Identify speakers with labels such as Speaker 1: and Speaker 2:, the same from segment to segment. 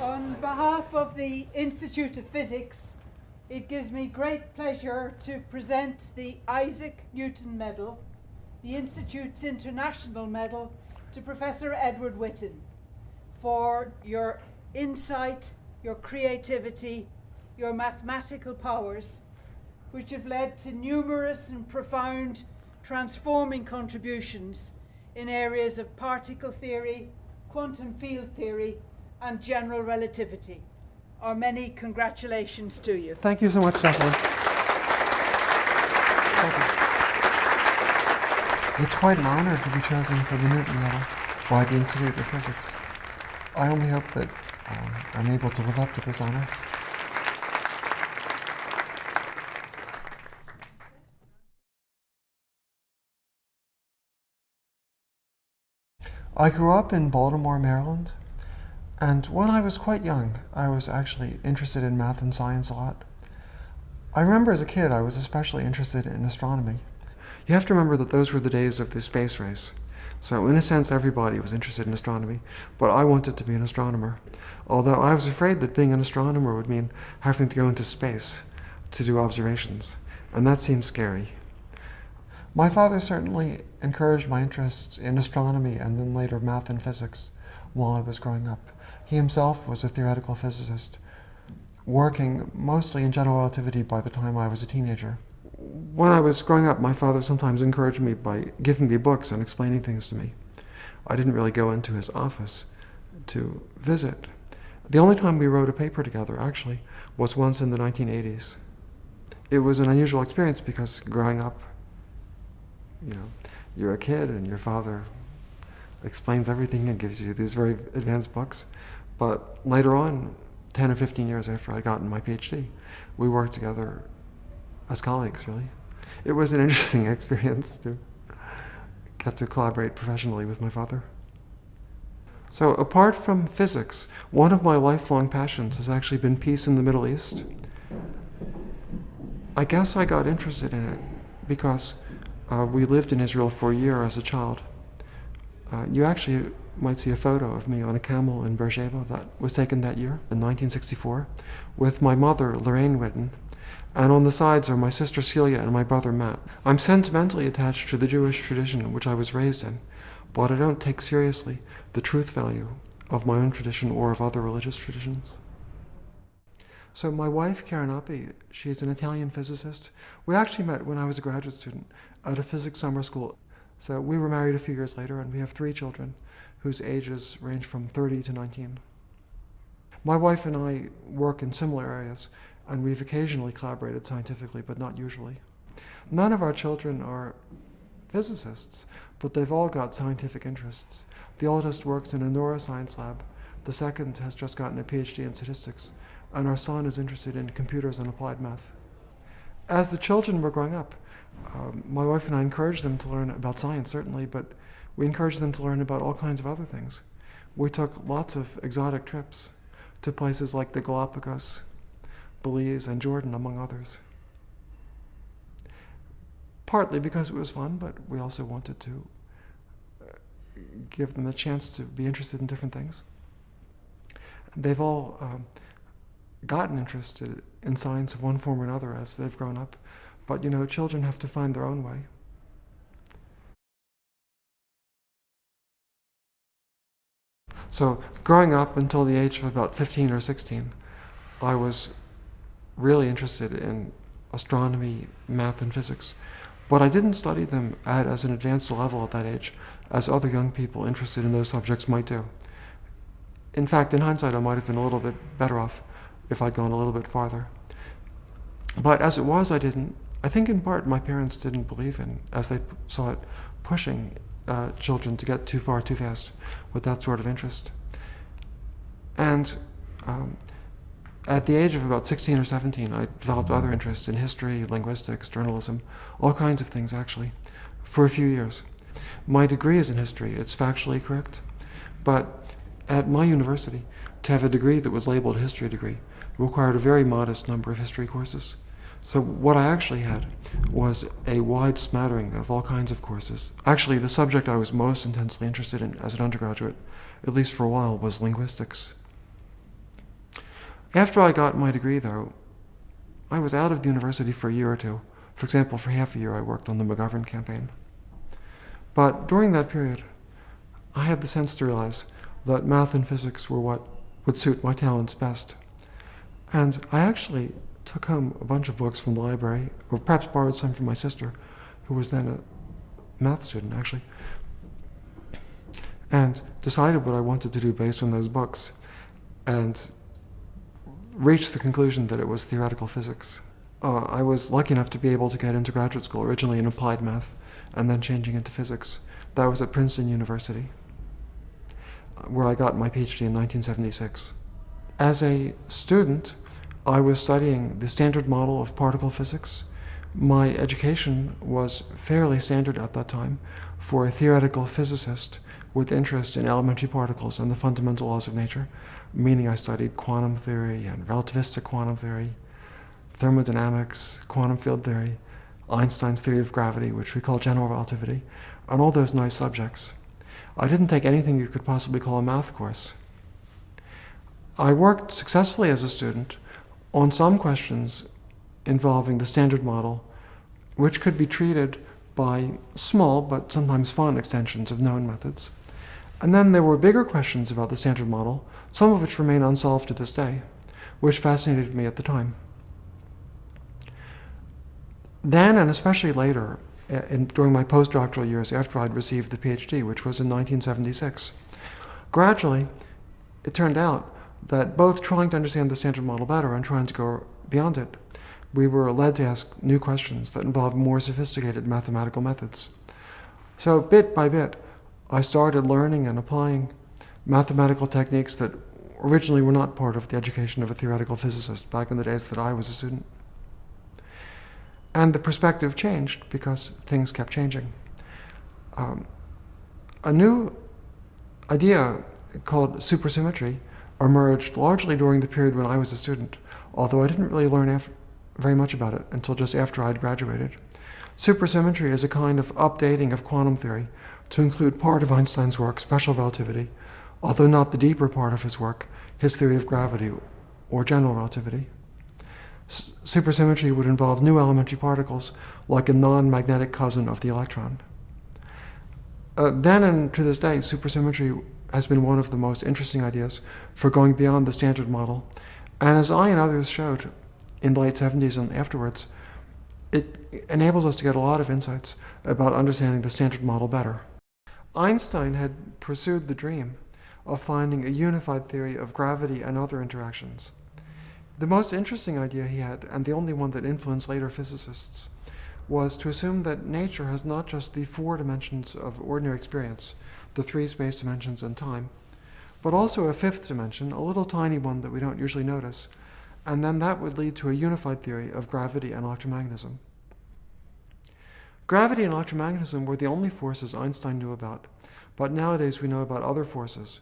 Speaker 1: On behalf of the Institute of Physics, it gives me great pleasure to present the Isaac Newton Medal, the Institute's International Medal, to Professor Edward Witten for your insight, your creativity, your mathematical powers, which have led to numerous and profound transforming contributions in areas of particle theory, quantum field theory, and general relativity. Our many congratulations to you.
Speaker 2: Thank you so much, Jocelyn. Thank you. It's quite an honor to be chosen for the Newton Medal by the Institute of Physics. I only hope that I'm able to live up to this honor. I grew up in Baltimore, Maryland, and when I was quite young, I was actually interested in math and science a lot. I remember as a kid, I was especially interested in astronomy. You have to remember that those were the days of the space race. So in a sense, everybody was interested in astronomy, but I wanted to be an astronomer. Although I was afraid that being an astronomer would mean having to go into space to do observations, and that seemed scary. My father certainly encouraged my interests in astronomy and then later math and physics while I was growing up. He himself was a theoretical physicist, working mostly in general relativity by the time I was a teenager. When I was growing up, my father sometimes encouraged me by giving me books and explaining things to me. I didn't really go into his office to visit. The only time we wrote a paper together, actually, was once in the 1980s. It was an unusual experience because growing up, you're a kid and your father explains everything and gives you these very advanced books. But later on, 10 or 15 years after I'd gotten my PhD, we worked together as colleagues, really. It was an interesting experience to get to collaborate professionally with my father. So apart from physics, one of my lifelong passions has actually been peace in the Middle East. I guess I got interested in it because we lived in Israel for a year as a child. You actually might see a photo of me on a camel in Beersheba that was taken that year, in 1964, with my mother, Lorraine Witten, and on the sides are my sister Celia and my brother Matt. I'm sentimentally attached to the Jewish tradition which I was raised in, but I don't take seriously the truth value of my own tradition or of other religious traditions. So my wife, Karen Appi, she's an Italian physicist. We actually met when I was a graduate student at a physics summer school. So we were married a few years later, and we have 3 children whose ages range from 30 to 19. My wife and I work in similar areas, and we've occasionally collaborated scientifically, but not usually. None of our children are physicists, but they've all got scientific interests. The oldest works in a neuroscience lab. The second has just gotten a PhD in statistics, and our son is interested in computers and applied math. As the children were growing up, my wife and I encouraged them to learn about science, certainly, but we encouraged them to learn about all kinds of other things. We took lots of exotic trips to places like the Galapagos, Belize, and Jordan, among others. Partly because it was fun, but we also wanted to give them a chance to be interested in different things. They've all gotten interested in science of one form or another as they've grown up, but children have to find their own way. So growing up until the age of about 15 or 16, I was really interested in astronomy, math, and physics, but I didn't study them at as an advanced level at that age as other young people interested in those subjects might do. In fact, in hindsight, I might have been a little bit better off if I'd gone a little bit farther. But as it was, I didn't. I think in part my parents didn't believe in, as they saw it, pushing children to get too far too fast with that sort of interest. And at the age of about 16 or 17, I developed other interests in history, linguistics, journalism, all kinds of things actually, for a few years. My degree is in history, it's factually correct, but at my university, to have a degree that was labeled a history degree required a very modest number of history courses. So what I actually had was a wide smattering of all kinds of courses. Actually, the subject I was most intensely interested in as an undergraduate, at least for a while, was linguistics. After I got my degree, though, I was out of the university for a year or two. For example, for half a year I worked on the McGovern campaign. But during that period, I had the sense to realize that math and physics were what would suit my talents best. And I actually took home a bunch of books from the library, or perhaps borrowed some from my sister, who was then a math student, actually, and decided what I wanted to do based on those books, and reached the conclusion that it was theoretical physics. I was lucky enough to be able to get into graduate school, originally in applied math, and then changing into physics. That was at Princeton University, where I got my PhD in 1976. As a student, I was studying the standard model of particle physics. My education was fairly standard at that time for a theoretical physicist with interest in elementary particles and the fundamental laws of nature, meaning I studied quantum theory and relativistic quantum theory, thermodynamics, quantum field theory, Einstein's theory of gravity, which we call general relativity, and all those nice subjects. I didn't take anything you could possibly call a math course. I worked successfully as a student on some questions involving the standard model, which could be treated by small but sometimes fun extensions of known methods. And then there were bigger questions about the standard model, some of which remain unsolved to this day, which fascinated me at the time. Then, and especially later, during my postdoctoral years after I'd received the PhD, which was in 1976, gradually it turned out that both trying to understand the standard model better and trying to go beyond it, we were led to ask new questions that involved more sophisticated mathematical methods. So bit by bit, I started learning and applying mathematical techniques that originally were not part of the education of a theoretical physicist back in the days that I was a student. And the perspective changed because things kept changing. A new idea called supersymmetry emerged largely during the period when I was a student, although I didn't really learn very much about it until just after I'd graduated. Supersymmetry is a kind of updating of quantum theory to include part of Einstein's work, special relativity, although not the deeper part of his work, his theory of gravity or general relativity. Supersymmetry would involve new elementary particles like a non-magnetic cousin of the electron. Then and to this day, supersymmetry has been one of the most interesting ideas for going beyond the standard model. And as I and others showed in the late 70s and afterwards, it enables us to get a lot of insights about understanding the standard model better. Einstein had pursued the dream of finding a unified theory of gravity and other interactions. The most interesting idea he had, and the only one that influenced later physicists, was to assume that nature has not just the 4 dimensions of ordinary experience, the 3 space dimensions and time, but also a 5th dimension, a little tiny one that we don't usually notice, and then that would lead to a unified theory of gravity and electromagnetism. Gravity and electromagnetism were the only forces Einstein knew about, but nowadays we know about other forces,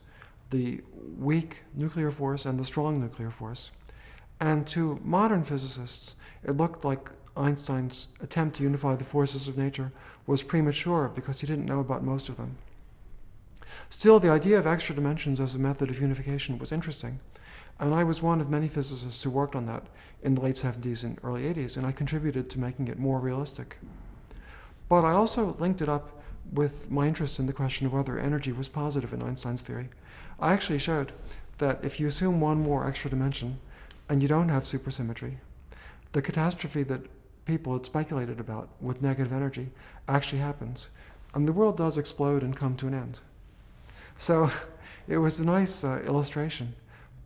Speaker 2: the weak nuclear force and the strong nuclear force. And to modern physicists, it looked like Einstein's attempt to unify the forces of nature was premature because he didn't know about most of them. Still, the idea of extra dimensions as a method of unification was interesting, and I was one of many physicists who worked on that in the late 70s and early 80s, and I contributed to making it more realistic. But I also linked it up with my interest in the question of whether energy was positive in Einstein's theory. I actually showed that if you assume one more extra dimension, and you don't have supersymmetry, the catastrophe that people had speculated about with negative energy actually happens, and the world does explode and come to an end. So it was a nice illustration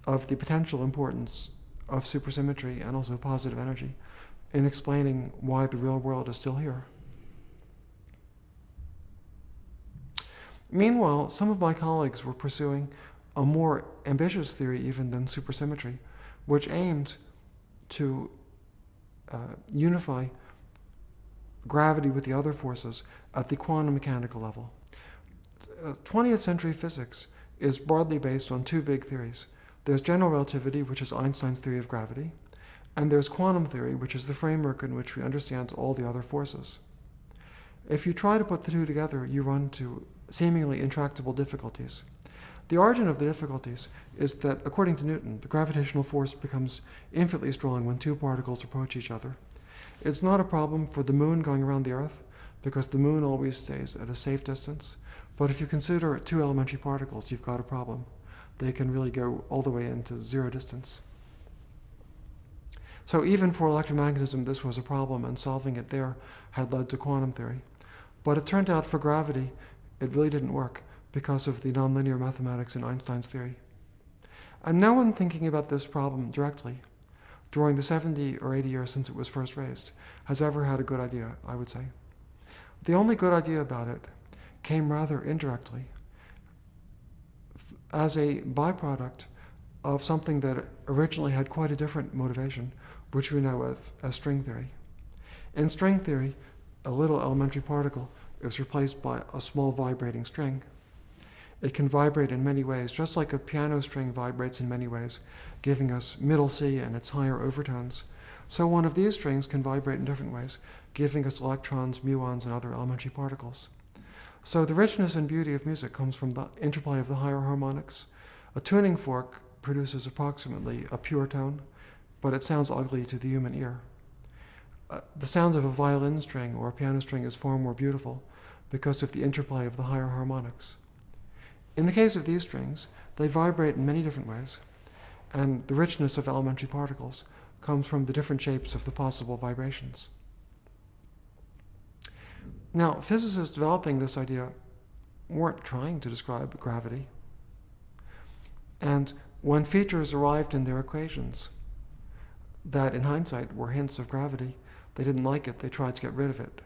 Speaker 2: of the potential importance of supersymmetry and also positive energy in explaining why the real world is still here. Meanwhile, some of my colleagues were pursuing a more ambitious theory even than supersymmetry, which aimed to unify gravity with the other forces at the quantum mechanical level. 20th century physics is broadly based on 2 big theories. There's general relativity, which is Einstein's theory of gravity, and there's quantum theory, which is the framework in which we understand all the other forces. If you try to put the 2 together, you run into seemingly intractable difficulties. The origin of the difficulties is that, according to Newton, the gravitational force becomes infinitely strong when two particles approach each other. It's not a problem for the moon going around the Earth, because the moon always stays at a safe distance. But if you consider two elementary particles, you've got a problem. They can really go all the way into zero distance. So even for electromagnetism, this was a problem, and solving it there had led to quantum theory. But it turned out for gravity, it really didn't work because of the nonlinear mathematics in Einstein's theory. And no one thinking about this problem directly, during the 70 or 80 years since it was first raised, has ever had a good idea, I would say. The only good idea about it came rather indirectly, as a byproduct of something that originally had quite a different motivation, which we know of as string theory. In string theory, a little elementary particle is replaced by a small vibrating string. It can vibrate in many ways, just like a piano string vibrates in many ways, giving us middle C and its higher overtones. So one of these strings can vibrate in different ways, giving us electrons, muons, and other elementary particles. So the richness and beauty of music comes from the interplay of the higher harmonics. A tuning fork produces approximately a pure tone, but it sounds ugly to the human ear. The sound of a violin string or a piano string is far more beautiful because of the interplay of the higher harmonics. In the case of these strings, they vibrate in many different ways, and the richness of elementary particles comes from the different shapes of the possible vibrations. Now, physicists developing this idea weren't trying to describe gravity, and when features arrived in their equations that in hindsight were hints of gravity, they didn't like it, they tried to get rid of it.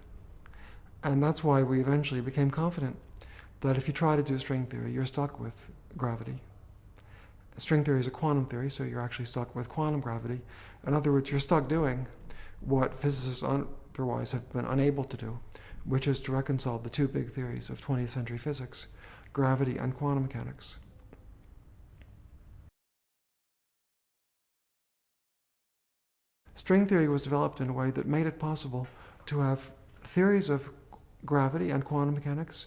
Speaker 2: And that's why we eventually became confident that if you try to do string theory, you're stuck with gravity. String theory is a quantum theory, so you're actually stuck with quantum gravity. In other words, you're stuck doing what physicists otherwise have been unable to do, which is to reconcile the two big theories of 20th century physics, gravity and quantum mechanics. String theory was developed in a way that made it possible to have theories of gravity and quantum mechanics,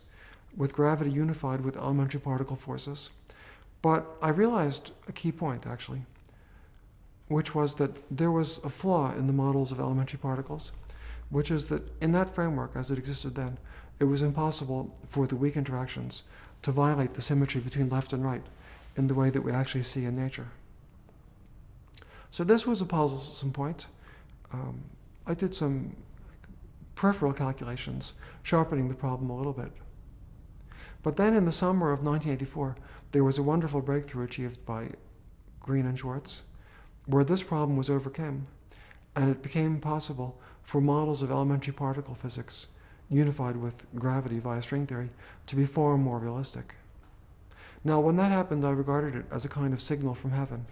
Speaker 2: with gravity unified with elementary particle forces. But I realized a key point, actually, which was that there was a flaw in the models of elementary particles, which is that in that framework, as it existed then, it was impossible for the weak interactions to violate the symmetry between left and right in the way that we actually see in nature. So this was a puzzlesome point. I did some peripheral calculations, sharpening the problem a little bit. But then in the summer of 1984, there was a wonderful breakthrough achieved by Green and Schwartz, where this problem was overcome, and it became possible for models of elementary particle physics, unified with gravity via string theory, to be far more realistic. Now, when that happened, I regarded it as a kind of signal from heaven,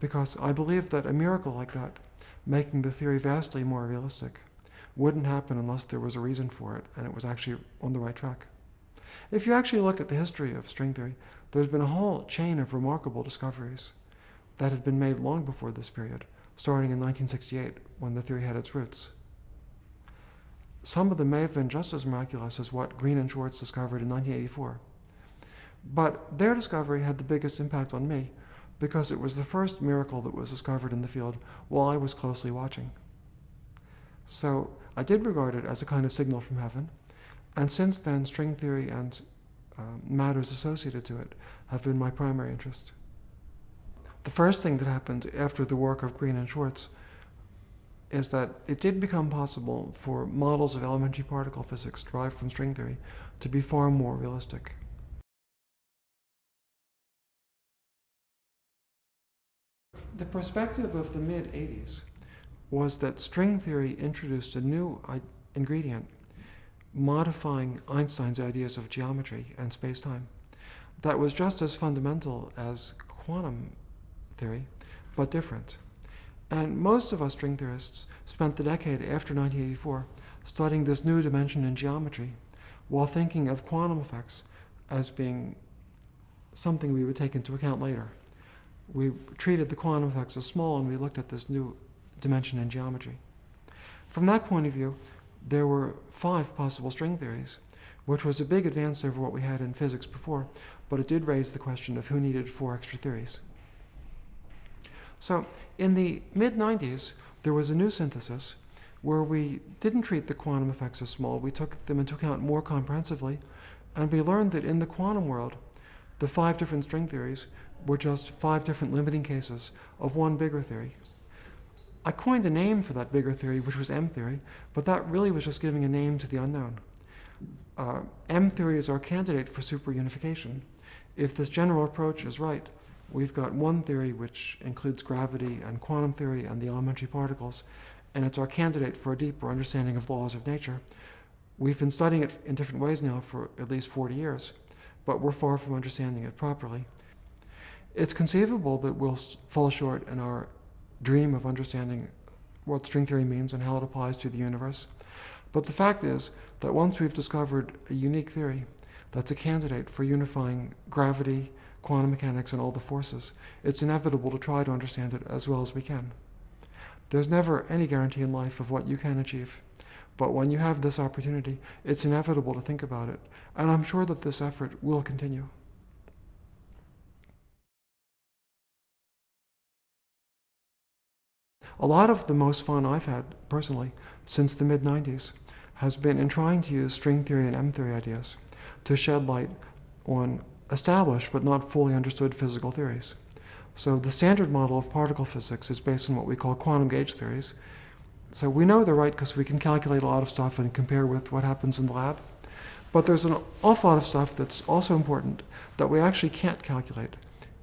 Speaker 2: because I believed that a miracle like that, making the theory vastly more realistic, wouldn't happen unless there was a reason for it, and it was actually on the right track. If you actually look at the history of string theory, there's been a whole chain of remarkable discoveries that had been made long before this period, starting in 1968, when the theory had its roots. Some of them may have been just as miraculous as what Green and Schwartz discovered in 1984. But their discovery had the biggest impact on me, because it was the first miracle that was discovered in the field while I was closely watching. So I did regard it as a kind of signal from heaven, and since then, string theory and matters associated to it have been my primary interest. The first thing that happened after the work of Green and Schwartz is that it did become possible for models of elementary particle physics derived from string theory to be far more realistic. The perspective of the mid-'80s was that string theory introduced a new ingredient, modifying Einstein's ideas of geometry and space-time, that was just as fundamental as quantum theory, but different. And most of us string theorists spent the decade after 1984 studying this new dimension in geometry, while thinking of quantum effects as being something we would take into account later. We treated the quantum effects as small, and we looked at this new dimension in geometry. From that point of view, there were 5 possible string theories, which was a big advance over what we had in physics before, but it did raise the question of who needed 4 extra theories. So in the mid-90s, there was a new synthesis where we didn't treat the quantum effects as small. We took them into account more comprehensively, and we learned that in the quantum world, the 5 different string theories were just 5 different limiting cases of one bigger theory. I coined a name for that bigger theory, which was M theory, but that really was just giving a name to the unknown. M theory is our candidate for superunification. If this general approach is right, we've got one theory which includes gravity and quantum theory and the elementary particles, and it's our candidate for a deeper understanding of laws of nature. We've been studying it in different ways now for at least 40 years, but we're far from understanding it properly. It's conceivable that we'll fall short in our dream of understanding what string theory means and how it applies to the universe. But the fact is that once we've discovered a unique theory that's a candidate for unifying gravity, quantum mechanics, and all the forces, it's inevitable to try to understand it as well as we can. There's never any guarantee in life of what you can achieve, but when you have this opportunity, it's inevitable to think about it, and I'm sure that this effort will continue. A lot of the most fun I've had, personally, since the mid-90s, has been in trying to use string theory and M theory ideas to shed light on established but not fully understood physical theories. So the standard model of particle physics is based on what we call quantum gauge theories. So we know they're right because we can calculate a lot of stuff and compare with what happens in the lab. But there's an awful lot of stuff that's also important that we actually can't calculate,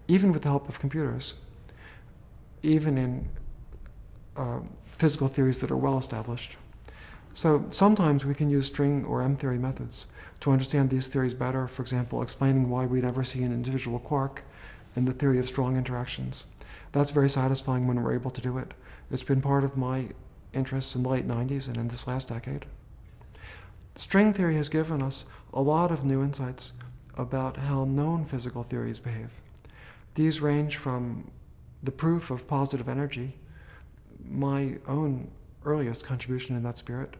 Speaker 2: even with the help of computers, even in physical theories that are well established. So sometimes we can use string or M theory methods to understand these theories better, for example, explaining why we never see an individual quark in the theory of strong interactions. That's very satisfying when we're able to do it. It's been part of my interests in the late 90s and in this last decade. String theory has given us a lot of new insights about how known physical theories behave. These range from the proof of positive energy, my own earliest contribution in that spirit,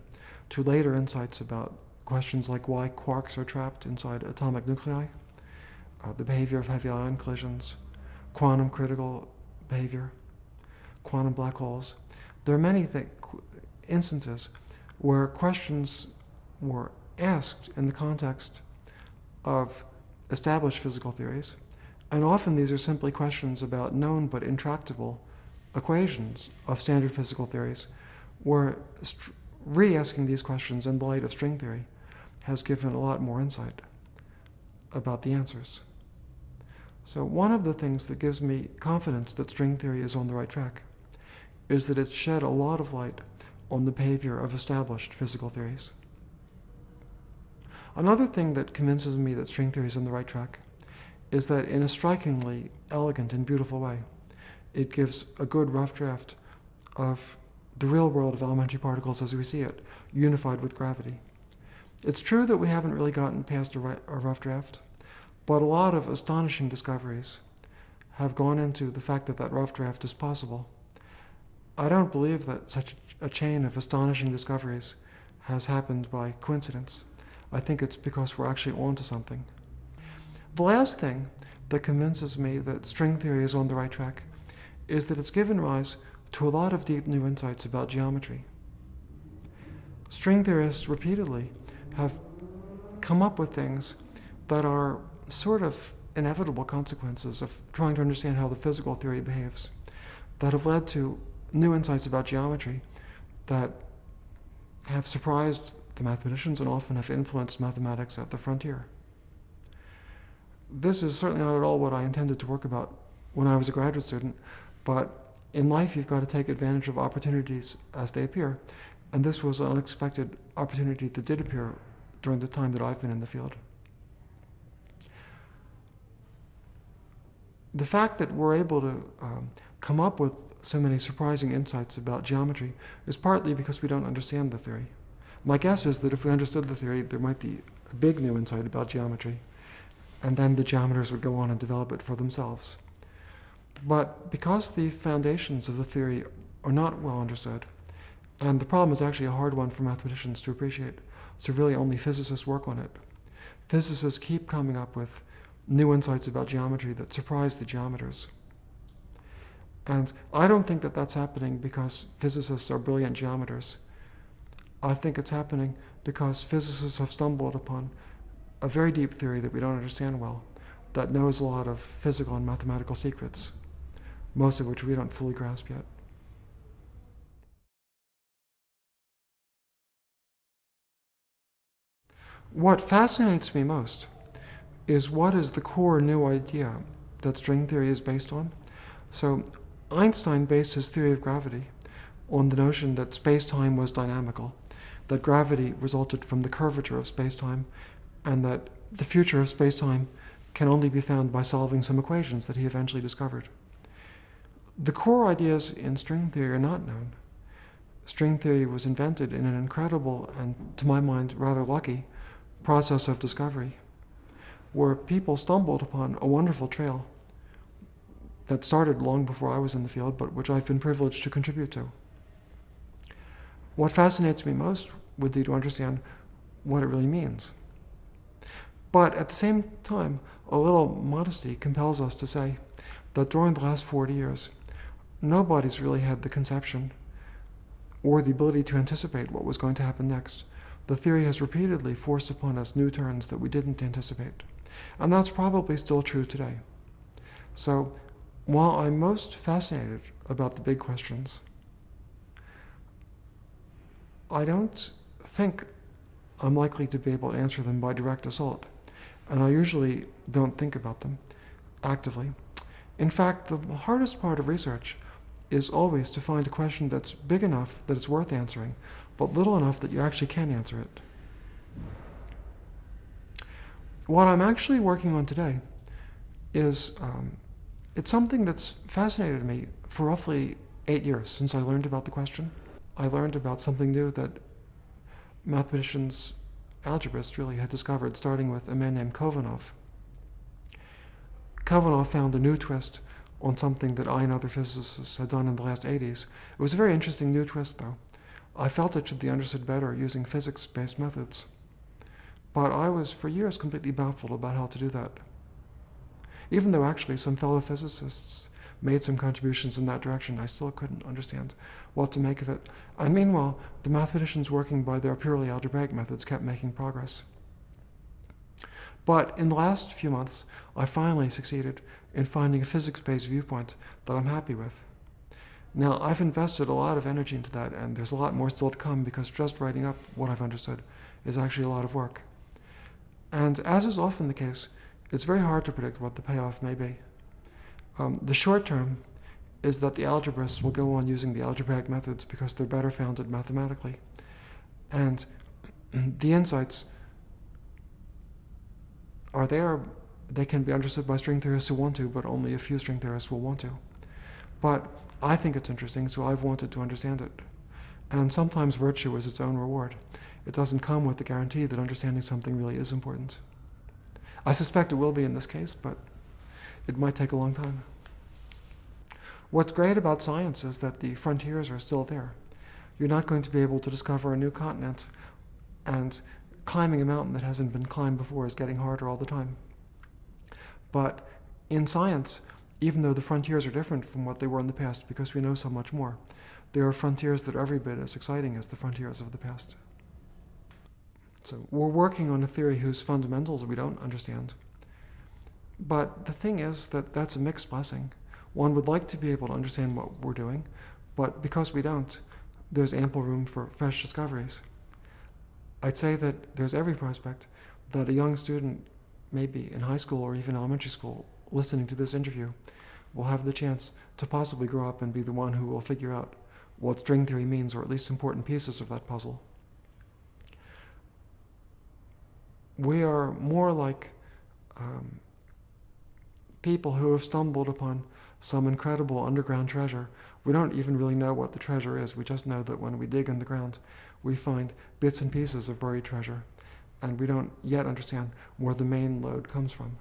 Speaker 2: to later insights about questions like why quarks are trapped inside atomic nuclei, the behavior of heavy ion collisions, quantum critical behavior, quantum black holes. There are many instances where questions were asked in the context of established physical theories, and often these are simply questions about known but intractable equations of standard physical theories, where re-asking these questions in the light of string theory has given a lot more insight about the answers. So one of the things that gives me confidence that string theory is on the right track is that it's shed a lot of light on the behavior of established physical theories. Another thing that convinces me that string theory is on the right track is that in a strikingly elegant and beautiful way, it gives a good rough draft of the real world of elementary particles as we see it, unified with gravity. It's true that we haven't really gotten past a rough draft, but a lot of astonishing discoveries have gone into the fact that that rough draft is possible. I don't believe that such a chain of astonishing discoveries has happened by coincidence. I think it's because we're actually onto something. The last thing that convinces me that string theory is on the right track is that it's given rise to a lot of deep new insights about geometry. String theorists repeatedly have come up with things that are sort of inevitable consequences of trying to understand how the physical theory behaves, that have led to new insights about geometry that have surprised the mathematicians and often have influenced mathematics at the frontier. This is certainly not at all what I intended to work about when I was a graduate student, but in life you've got to take advantage of opportunities as they appear, and this was an unexpected opportunity that did appear during the time that I've been in the field. The fact that we're able to come up with so many surprising insights about geometry is partly because we don't understand the theory. My guess is that if we understood the theory, there might be a big new insight about geometry, and then the geometers would go on and develop it for themselves. But because the foundations of the theory are not well understood, and the problem is actually a hard one for mathematicians to appreciate, so really only physicists work on it, physicists keep coming up with new insights about geometry that surprise the geometers. And I don't think that that's happening because physicists are brilliant geometers. I think it's happening because physicists have stumbled upon a very deep theory that we don't understand well, that knows a lot of physical and mathematical secrets, most of which we don't fully grasp yet. What fascinates me most is what is the core new idea that string theory is based on. So Einstein based his theory of gravity on the notion that space-time was dynamical, that gravity resulted from the curvature of space-time, and that the future of space-time can only be found by solving some equations that he eventually discovered. The core ideas in string theory are not known. String theory was invented in an incredible and, to my mind, rather lucky process of discovery, where people stumbled upon a wonderful trail that started long before I was in the field, but which I've been privileged to contribute to. What fascinates me most would be to understand what it really means. But at the same time, a little modesty compels us to say that during the last 40 years, nobody's really had the conception or the ability to anticipate what was going to happen next. The theory has repeatedly forced upon us new turns that we didn't anticipate. And that's probably still true today. So while I'm most fascinated about the big questions, I don't think I'm likely to be able to answer them by direct assault. And I usually don't think about them actively. In fact, the hardest part of research is always to find a question that's big enough that it's worth answering, but little enough that you actually can answer it. What I'm actually working on today is it's something that's fascinated me for roughly 8 years since I learned about the question. I learned about something new that mathematicians, algebraists really had discovered, starting with a man named Kovanov. Kovanov found a new twist on something that I and other physicists had done in the last 80s. It was a very interesting new twist, though. I felt it should be understood better using physics-based methods. But I was, for years, completely baffled about how to do that. Even though actually some fellow physicists made some contributions in that direction, I still couldn't understand what to make of it. And meanwhile, the mathematicians working by their purely algebraic methods kept making progress. But in the last few months, I finally succeeded in finding a physics-based viewpoint that I'm happy with. Now, I've invested a lot of energy into that, and there's a lot more still to come because just writing up what I've understood is actually a lot of work. And as is often the case, it's very hard to predict what the payoff may be. The short term is that the algebraists will go on using the algebraic methods because they're better founded mathematically. And the insights are there. They can be understood by string theorists who want to, but only a few string theorists will want to. But I think it's interesting, so I've wanted to understand it. And sometimes virtue is its own reward. It doesn't come with the guarantee that understanding something really is important. I suspect it will be in this case, but it might take a long time. What's great about science is that the frontiers are still there. You're not going to be able to discover a new continent, and climbing a mountain that hasn't been climbed before is getting harder all the time. But in science, even though the frontiers are different from what they were in the past because we know so much more, there are frontiers that are every bit as exciting as the frontiers of the past. So we're working on a theory whose fundamentals we don't understand. But the thing is that that's a mixed blessing. One would like to be able to understand what we're doing, but because we don't, there's ample room for fresh discoveries. I'd say that there's every prospect that a young student, maybe in high school or even elementary school, listening to this interview, will have the chance to possibly grow up and be the one who will figure out what string theory means, or at least important pieces of that puzzle. We are more like people who have stumbled upon some incredible underground treasure. We don't even really know what the treasure is. We just know that when we dig in the ground, we find bits and pieces of buried treasure, and we don't yet understand where the main lode comes from.